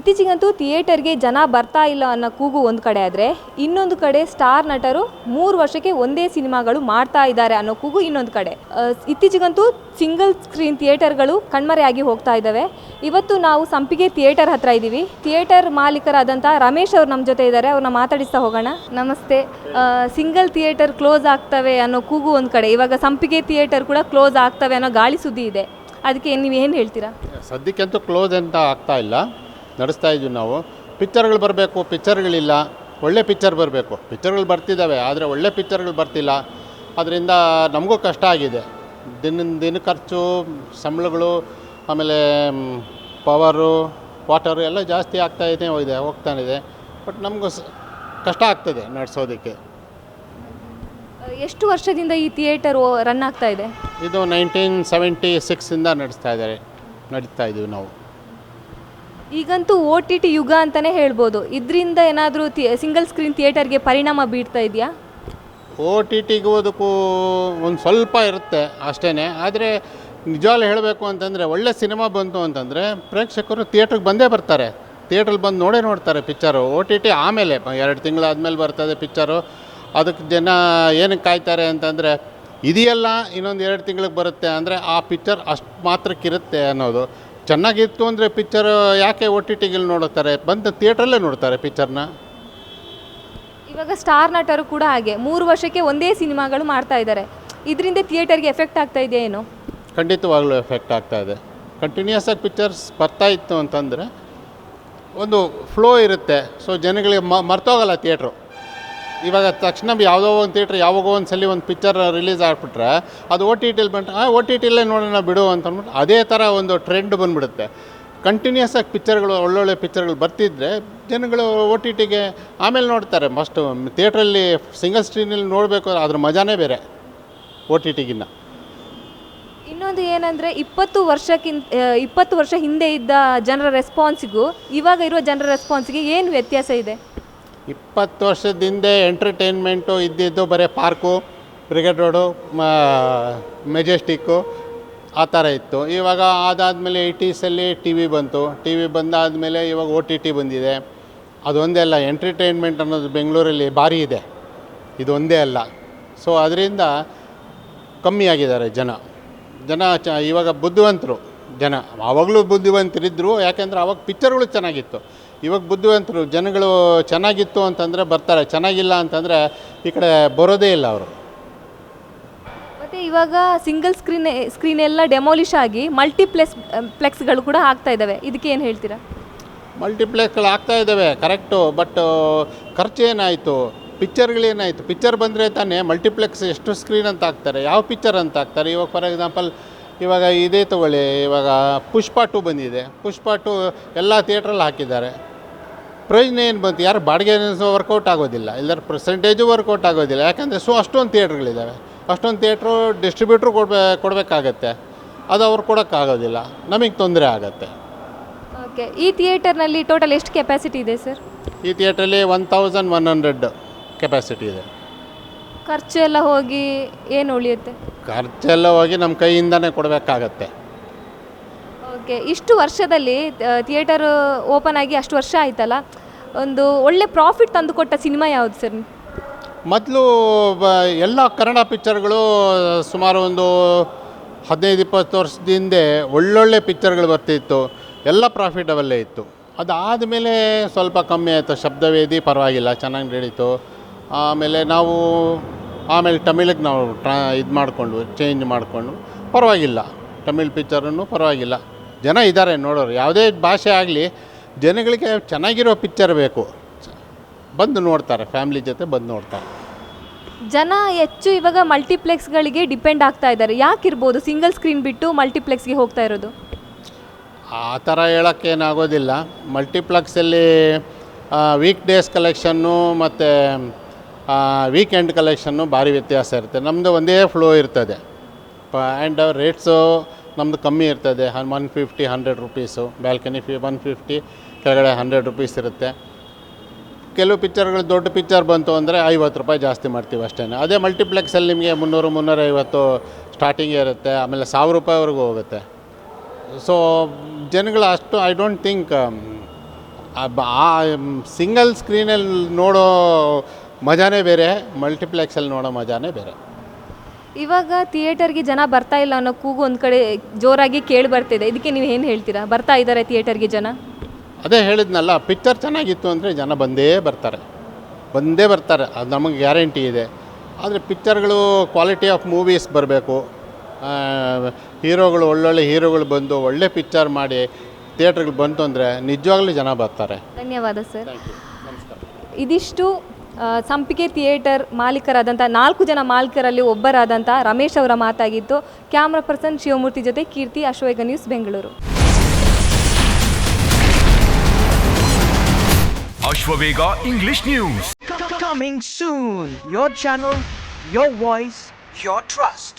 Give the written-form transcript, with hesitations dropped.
ಇತ್ತೀಚೆಗಂತೂ ಥಿಯೇಟರ್ಗೆ ಜನ ಬರ್ತಾ ಇಲ್ಲ ಅನ್ನೋ ಕೂಗು ಒಂದು ಕಡೆ ಆದರೆ ಇನ್ನೊಂದು ಕಡೆ ಸ್ಟಾರ್ ನಟರು 3 ವರ್ಷಕ್ಕೆ ಒಂದೇ ಸಿನಿಮಾಗಳು ಮಾಡ್ತಾ ಇದ್ದಾರೆ ಅನ್ನೋ ಕೂಗು ಇನ್ನೊಂದು ಕಡೆ. ಇತ್ತೀಚೆಗಂತೂ ಸಿಂಗಲ್ ಸ್ಕ್ರೀನ್ ಥಿಯೇಟರ್ಗಳು ಕಣ್ಮರೆಯಾಗಿ ಹೋಗ್ತಾ ಇದ್ದಾವೆ. ಇವತ್ತು ನಾವು ಸಂಪಿಗೆ ಥಿಯೇಟರ್ ಹತ್ರ ಇದ್ದೀವಿ. ಥಿಯೇಟರ್ ಮಾಲೀಕರಾದಂಥ ರಮೇಶ್ ಅವರು ನಮ್ಮ ಜೊತೆ ಇದ್ದಾರೆ. ಅವ್ರನ್ನ ಮಾತಾಡಿಸ್ತಾ ಹೋಗೋಣ. ನಮಸ್ತೆ. ಸಿಂಗಲ್ ಥಿಯೇಟರ್ ಕ್ಲೋಸ್ ಆಗ್ತವೆ ಅನ್ನೋ ಕೂಗು ಒಂದು ಕಡೆ, ಇವಾಗ ಸಂಪಿಗೆ ಥಿಯೇಟರ್ ಕೂಡ ಕ್ಲೋಸ್ ಆಗ್ತವೆ ಅನ್ನೋ ಗಾಳಿ ಸುದ್ದಿ ಇದೆ. ಅದಕ್ಕೆ ನೀವು ಏನು ಹೇಳ್ತೀರಾ? ಸದ್ಯಕ್ಕಂತೂ ಕ್ಲೋಸ್ ಅಂತ ಆಗ್ತಾ ಇಲ್ಲ, ನಡೆಸ್ತಾ ಇದ್ದೀವಿ ನಾವು. ಪಿಕ್ಚರ್ಗಳು ಬರಬೇಕು, ಪಿಕ್ಚರ್ಗಳಿಲ್ಲ. ಒಳ್ಳೆ ಪಿಕ್ಚರ್ ಬರಬೇಕು. ಪಿಕ್ಚರ್ಗಳು ಬರ್ತಿದ್ದಾವೆ, ಆದರೆ ಒಳ್ಳೆ ಪಿಕ್ಚರ್ಗಳು ಬರ್ತಿಲ್ಲ. ಅದರಿಂದ ನಮಗೂ ಕಷ್ಟ ಆಗಿದೆ. ದಿನ ಖರ್ಚು, ಸಂಬಳಗಳು, ಆಮೇಲೆ ಪವರು, ವಾಟರು ಎಲ್ಲ ಜಾಸ್ತಿ ಹೋಗ್ತಾನಿದೆ. ಬಟ್ ನಮಗೂ ಕಷ್ಟ ಆಗ್ತದೆ ನಡೆಸೋದಕ್ಕೆ. ಎಷ್ಟು ವರ್ಷದಿಂದ ಈ ಥಿಯೇಟರ್ ರನ್ ಆಗ್ತಾ ಇದೆ? ಇದು 1976ಇಂದ ನಡೀತಾ ಇದ್ದೀವಿ ನಾವು. ಈಗಂತೂ OTT ಯುಗ ಅಂತಲೇ ಹೇಳ್ಬೋದು. ಇದರಿಂದ ಏನಾದರೂ ಸಿಂಗಲ್ ಸ್ಕ್ರೀನ್ ಥಿಯೇಟರ್ಗೆ ಪರಿಣಾಮ ಬೀರ್ತಾ ಇದೆಯಾ? OTTಗೂ ಅದಕ್ಕೂ ಒಂದು ಸ್ವಲ್ಪ ಇರುತ್ತೆ ಅಷ್ಟೇ. ಆದರೆ ನಿಜವಾಗ್ಲೂ ಹೇಳಬೇಕು ಅಂತಂದರೆ, ಒಳ್ಳೆ ಸಿನಿಮಾ ಬಂತು ಅಂತಂದರೆ ಪ್ರೇಕ್ಷಕರು ಥಿಯೇಟ್ರಿಗೆ ಬಂದೇ ಬರ್ತಾರೆ. ಥಿಯೇಟ್ರಲ್ಲಿ ಬಂದು ನೋಡ್ತಾರೆ ಪಿಕ್ಚರು. OTT ಆಮೇಲೆ 2 ತಿಂಗಳಾದಮೇಲೆ ಬರ್ತದೆ ಪಿಕ್ಚರು. ಅದಕ್ಕೆ ಜನ ಏನಕ್ಕೆ ಕಾಯ್ತಾರೆ ಅಂತಂದರೆ, ಇದೆಯಲ್ಲ ಇನ್ನೊಂದು 2 ತಿಂಗಳಿಗೆ ಬರುತ್ತೆ ಅಂದರೆ ಆ ಪಿಕ್ಚರ್ ಅಷ್ಟು ಮಾತ್ರಕ್ಕಿರುತ್ತೆ ಅನ್ನೋದು. ಚೆನ್ನಾಗಿತ್ತು ಅಂದರೆ ಪಿಕ್ಚರ್ ಯಾಕೆ OTTಗಳು ನೋಡುತ್ತಾರೆ, ಬಂದು ಥಿಯೇಟ್ರಲ್ಲೇ ನೋಡ್ತಾರೆ ಪಿಕ್ಚರ್ನ. ಇವಾಗ ಸ್ಟಾರ್ ನಟರು ಕೂಡ ಹಾಗೆ 3 ವರ್ಷಕ್ಕೆ ಒಂದೇ ಸಿನಿಮಾಗಳು ಮಾಡ್ತಾ ಇದ್ದಾರೆ. ಇದರಿಂದ ಥಿಯೇಟರ್ಗೆ ಎಫೆಕ್ಟ್ ಆಗ್ತಾ ಇದೆಯಾ ಏನು? ಖಂಡಿತವಾಗ್ಲೂ ಎಫೆಕ್ಟ್ ಆಗ್ತಾ ಇದೆ. ಕಂಟಿನ್ಯೂಸ್ ಆಗಿ ಪಿಕ್ಚರ್ಸ್ ಬರ್ತಾ ಇತ್ತು ಅಂತಂದರೆ ಒಂದು ಫ್ಲೋ ಇರುತ್ತೆ. ಸೊ ಜನಗಳಿಗೆ ಮರ್ತೋಗಲ್ಲ ಥಿಯೇಟ್ರು. ಇವಾಗ ತಕ್ಷಣ ಯಾವುದೋ ಒಂದು ಥಿಯೇಟ್ರ್ ಯಾವಾಗೋ ಒಂದು ಸಲ ಒಂದು ಪಿಕ್ಚರ್ ರಿಲೀಸ್ ಆಗಿಬಿಟ್ರೆ ಅದು OTTಲಿ OTTಲೇ ನೋಡೋಣ ಬಿಡು ಅಂತ ಅಂದ್ಬಿಟ್ಟು ಅದೇ ಥರ ಒಂದು ಟ್ರೆಂಡ್ ಬಂದುಬಿಡುತ್ತೆ. ಕಂಟಿನ್ಯೂಸ್ ಆಗಿ ಪಿಕ್ಚರ್ಗಳು, ಒಳ್ಳೊಳ್ಳೆ ಪಿಕ್ಚರ್ಗಳು ಬರ್ತಿದ್ರೆ ಜನಗಳು OTTಗೆ ಆಮೇಲೆ ನೋಡ್ತಾರೆ. ಮಸ್ಟು ಥಿಯೇಟ್ರಲ್ಲಿ ಸಿಂಗಲ್ ಸ್ಕ್ರೀನಲ್ಲಿ ನೋಡಬೇಕು, ಅದ್ರ ಮಜಾನೇ ಬೇರೆ OTTಗಿನ್ನ. ಇನ್ನೊಂದು ಏನಂದರೆ 20 ವರ್ಷ ಹಿಂದೆ ಇದ್ದ ಜನರ ರೆಸ್ಪಾನ್ಸಿಗೂ ಇವಾಗ ಇರುವ ಜನರ ರೆಸ್ಪಾನ್ಸಿಗೆ ಏನು ವ್ಯತ್ಯಾಸ ಇದೆ? 20 ವರ್ಷದ ಎಂಟರ್ಟೈನ್ಮೆಂಟು ಇದ್ದಿದ್ದು ಬರೀ ಪಾರ್ಕು, ಬ್ರಿಗೇಡ್ ರೋಡು, ಮೆಜೆಸ್ಟಿಕ್ಕು ಆ ಥರ ಇತ್ತು. ಇವಾಗ ಅದಾದಮೇಲೆ 80ಸಲ್ಲಿ TV ಬಂತು. TV ಬಂದಾದಮೇಲೆ ಇವಾಗ OTT ಬಂದಿದೆ. ಅದೊಂದೇ ಅಲ್ಲ, ಎಂಟರ್ಟೈನ್ಮೆಂಟ್ ಅನ್ನೋದು ಬೆಂಗಳೂರಲ್ಲಿ ಭಾರಿ ಇದೆ, ಇದೊಂದೇ ಅಲ್ಲ. ಸೊ ಅದರಿಂದ ಕಮ್ಮಿಯಾಗಿದ್ದಾರೆ ಜನ. ಇವಾಗ ಬುದ್ಧಿವಂತರು ಜನ. ಆವಾಗಲೂ ಬುದ್ಧಿವಂತರಿದ್ದರು, ಯಾಕೆಂದರೆ ಆವಾಗ ಪಿಕ್ಚರ್ಗಳು ಚೆನ್ನಾಗಿತ್ತು. ಇವಾಗ ಬುದ್ಧಿವಂತರು ಜನಗಳು. ಚೆನ್ನಾಗಿತ್ತು ಅಂತಂದರೆ ಬರ್ತಾರೆ, ಚೆನ್ನಾಗಿಲ್ಲ ಅಂತಂದರೆ ಈ ಕಡೆ ಬರೋದೇ ಇಲ್ಲ ಅವರು. ಮತ್ತು ಇವಾಗ ಸಿಂಗಲ್ ಸ್ಕ್ರೀನ್ ಎಲ್ಲ ಡೆಮಾಲಿಷ್ ಆಗಿ ಪ್ಲೆಕ್ಸ್ಗಳು ಕೂಡ ಆಗ್ತಾ ಇದ್ದಾವೆ. ಇದಕ್ಕೆ ಏನು ಹೇಳ್ತೀರಾ? ಮಲ್ಟಿಪ್ಲೆಕ್ಸ್ಗಳು ಆಗ್ತಾ ಇದ್ದಾವೆ, ಕರೆಕ್ಟು. ಬಟ್ ಖರ್ಚು ಏನಾಯಿತು, ಪಿಕ್ಚರ್ಗಳೇನಾಯಿತು? ಪಿಕ್ಚರ್ ಬಂದರೆ ತಾನೇ ಮಲ್ಟಿಪ್ಲೆಕ್ಸ್ ಎಷ್ಟು ಸ್ಕ್ರೀನ್ ಅಂತ ಹಾಕ್ತಾರೆ, ಯಾವ ಪಿಕ್ಚರ್ ಅಂತ ಹಾಕ್ತಾರೆ. ಇವಾಗ ಫಾರ್ ಎಕ್ಸಾಂಪಲ್ ಇವಾಗ ಇದೇ ತೊಗೊಳ್ಳಿ, ಇವಾಗ ಪುಷ್ಪ 2 ಬಂದಿದೆ. ಪುಷ್ಪ 2 ಎಲ್ಲ ಥಿಯೇಟ್ರಲ್ಲಿ ಹಾಕಿದ್ದಾರೆ. ಪ್ರಯೋಜನ ಏನು ಬಂತು? ಯಾರು ಬಾಡಿಗೆ ವರ್ಕೌಟ್ ಆಗೋದಿಲ್ಲ, ಇಲ್ಲರ ಪರ್ಸೆಂಟೇಜು ವರ್ಕೌಟ್ ಆಗೋದಿಲ್ಲ. ಯಾಕಂದರೆ ಅಷ್ಟೊಂದು ಥಿಯೇಟ್ರ್ಗಳಿದ್ದಾವೆ. ಅಷ್ಟೊಂದು ಥಿಯೇಟ್ರು ಡಿಸ್ಟ್ರಿಬ್ಯೂಟ್ರು ಕೊಡಬೇಕಾಗತ್ತೆ. ಅದು ಅವ್ರು ಕೊಡೋಕ್ಕಾಗೋದಿಲ್ಲ, ನಮಗೆ ತೊಂದರೆ ಆಗುತ್ತೆ. ಓಕೆ. ಈ ಥಿಯೇಟರ್ನಲ್ಲಿ ಟೋಟಲ್ ಎಷ್ಟು ಕೆಪಾಸಿಟಿ ಇದೆ ಸರ್? ಈ ಥಿಯೇಟ್ರಲ್ಲಿ 1100 ಕೆಪಾಸಿಟಿ ಇದೆ. ಖರ್ಚು ಎಲ್ಲ ಹೋಗಿ ಏನು ಉಳಿಯುತ್ತೆ? ಖರ್ಚೆಲ್ಲ ಹೋಗಿ ನಮ್ಮ ಕೈಯಿಂದನೇ ಕೊಡಬೇಕಾಗತ್ತೆ. ಓಕೆ. ಇಷ್ಟು ವರ್ಷದಲ್ಲಿ ಥಿಯೇಟರ್ ಓಪನ್ ಆಗಿ ಅಷ್ಟು ವರ್ಷ ಆಯ್ತಲ್ಲ, ಒಂದು ಒಳ್ಳೆ ಪ್ರಾಫಿಟ್ ತಂದುಕೊಟ್ಟ ಸಿನಿಮಾ ಯಾವುದು ಸರ್? ಮೊದಲು ಎಲ್ಲ ಕನ್ನಡ ಪಿಕ್ಚರ್ಗಳು ಸುಮಾರು ಒಂದು 15-20 ವರ್ಷದ ಹಿಂದೆ ಒಳ್ಳೊಳ್ಳೆ ಪಿಕ್ಚರ್ಗಳು ಬರ್ತಿತ್ತು, ಎಲ್ಲ ಪ್ರಾಫಿಟಬಲ್ಲೇ ಇತ್ತು. ಅದಾದಮೇಲೆ ಸ್ವಲ್ಪ ಕಮ್ಮಿ ಆಯಿತು. ಶಬ್ದವೇದಿ ಪರವಾಗಿಲ್ಲ, ಚೆನ್ನಾಗಿ ನಡೀತು. ಆಮೇಲೆ ತಮಿಳಿಗೆ ನಾವು ಚೇಂಜ್ ಮಾಡಿಕೊಂಡು ಪರವಾಗಿಲ್ಲ. ತಮಿಳ್ ಪಿಕ್ಚರನ್ನು ಪರವಾಗಿಲ್ಲ, ಜನ ಇದ್ದಾರೆ ನೋಡೋರು. ಯಾವುದೇ ಭಾಷೆ ಆಗಲಿ ಜನಗಳಿಗೆ ಚೆನ್ನಾಗಿರೋ ಪಿಕ್ಚರ್ ಬೇಕು, ಬಂದು ನೋಡ್ತಾರೆ, ಫ್ಯಾಮ್ಲಿ ಜೊತೆ ಬಂದು ನೋಡ್ತಾರೆ. ಜನ ಹೆಚ್ಚು ಇವಾಗ ಮಲ್ಟಿಪ್ಲೆಕ್ಸ್ಗಳಿಗೆ ಡಿಪೆಂಡ್ ಆಗ್ತಾ ಇದ್ದಾರೆ. ಯಾಕಿರ್ಬೋದು ಸಿಂಗಲ್ ಸ್ಕ್ರೀನ್ ಬಿಟ್ಟು ಮಲ್ಟಿಪ್ಲೆಕ್ಸ್ಗೆ ಹೋಗ್ತಾ ಇರೋದು? ಆ ಥರ ಹೇಳೋಕ್ಕೇನಾಗೋದಿಲ್ಲ. ಮಲ್ಟಿಪ್ಲೆಕ್ಸಲ್ಲಿ ವೀಕ್ ಡೇಸ್ ಕಲೆಕ್ಷನ್ನು ಮತ್ತು ವೀಕೆಂಡ್ ಕಲೆಕ್ಷನ್ನು ಭಾರಿ ವ್ಯತ್ಯಾಸ ಇರುತ್ತೆ. ನಮ್ಮದು ಒಂದೇ ಫ್ಲೋ ಇರ್ತದೆ. ಆ್ಯಂಡ್ ರೇಟ್ಸು ನಮ್ಮದು ಕಮ್ಮಿ ಇರ್ತದೆ. 150-100 ರೂಪೀಸು. ಬ್ಯಾಲ್ಕನಿ ಫೀ 150, ಕೆಳಗಡೆ 100 ರೂಪೀಸ್ ಇರುತ್ತೆ. ಕೆಲವು ಪಿಕ್ಚರ್ಗಳು ದೊಡ್ಡ ಪಿಕ್ಚರ್ ಬಂತು ಅಂದರೆ 50 ರೂಪಾಯಿ ಜಾಸ್ತಿ ಮಾಡ್ತೀವಿ ಅಷ್ಟೇ. ಅದೇ ಮಲ್ಟಿಪ್ಲೆಕ್ಸಲ್ಲಿ ನಿಮಗೆ 300-350 ಸ್ಟಾರ್ಟಿಂಗೇ ಇರುತ್ತೆ, ಆಮೇಲೆ 1000 ರೂಪಾಯಿವರೆಗೂ ಹೋಗುತ್ತೆ. ಸೊ ಜನಗಳು ಅಷ್ಟು ಐ ಡೋಂಟ್ ಥಿಂಕ್ ಆ ಸಿಂಗಲ್ ಸ್ಕ್ರೀನಲ್ಲಿ ನೋಡೋ ಮಜಾನೇ ಬೇರೆ, ಮಲ್ಟಿಪ್ಲೆಕ್ಸಲ್ಲಿ ನೋಡೋ ಮಜಾನೇ ಬೇರೆ. ಇವಾಗ ಥಿಯೇಟರ್ಗೆ ಜನ ಬರ್ತಾ ಇಲ್ಲ ಅನ್ನೋ ಕೂಗು ಒಂದು ಕಡೆ ಜೋರಾಗಿ ಕೇಳಿ ಬರ್ತಿದೆ. ಇದಕ್ಕೆ ನೀವು ಏನು ಹೇಳ್ತೀರಾ? ಬರ್ತಾ ಇದ್ದಾರೆ ಥಿಯೇಟರ್ಗೆ ಜನ? ಅದೇ ಹೇಳಿದ್ನಲ್ಲ, ಪಿಕ್ಚರ್ ಚೆನ್ನಾಗಿತ್ತು ಅಂದರೆ ಜನ ಬಂದೇ ಬರ್ತಾರೆ, ಅದು ನಮಗೆ ಗ್ಯಾರಂಟಿ ಇದೆ. ಆದರೆ ಪಿಕ್ಚರ್ಗಳು ಕ್ವಾಲಿಟಿ ಆಫ್ ಮೂವೀಸ್ ಬರಬೇಕು, ಹೀರೋಗಳು ಒಳ್ಳೊಳ್ಳೆ ಹೀರೋಗಳು ಬಂದು ಒಳ್ಳೆ ಪಿಕ್ಚರ್ ಮಾಡಿ ಥಿಯೇಟ್ರಿಗೆ ಬಂತು ಅಂದರೆ ನಿಜವಾಗ್ಲೂ ಜನ ಬರ್ತಾರೆ. ಧನ್ಯವಾದ ಸರ್. ಥ್ಯಾಂಕ್ ಯು, ನಮಸ್ಕಾರ. ಇದಿಷ್ಟು ಸಂಪಿಗೆ ಥಿಯೇಟರ್ ಮಾಲೀಕರಾದಂಥ 4 ಜನ ಮಾಲೀಕರಲ್ಲಿ ಒಬ್ಬರಾದಂಥ ರಮೇಶ್ ಅವರ ಮಾತಾಗಿತ್ತು. ಕ್ಯಾಮ್ರಾ ಪರ್ಸನ್ ಶಿವಮೂರ್ತಿ ಜೊತೆ Keerthi, Ashwavega news, Bengaluru. Ashwavega English News. Coming soon. Your channel, your voice, your trust.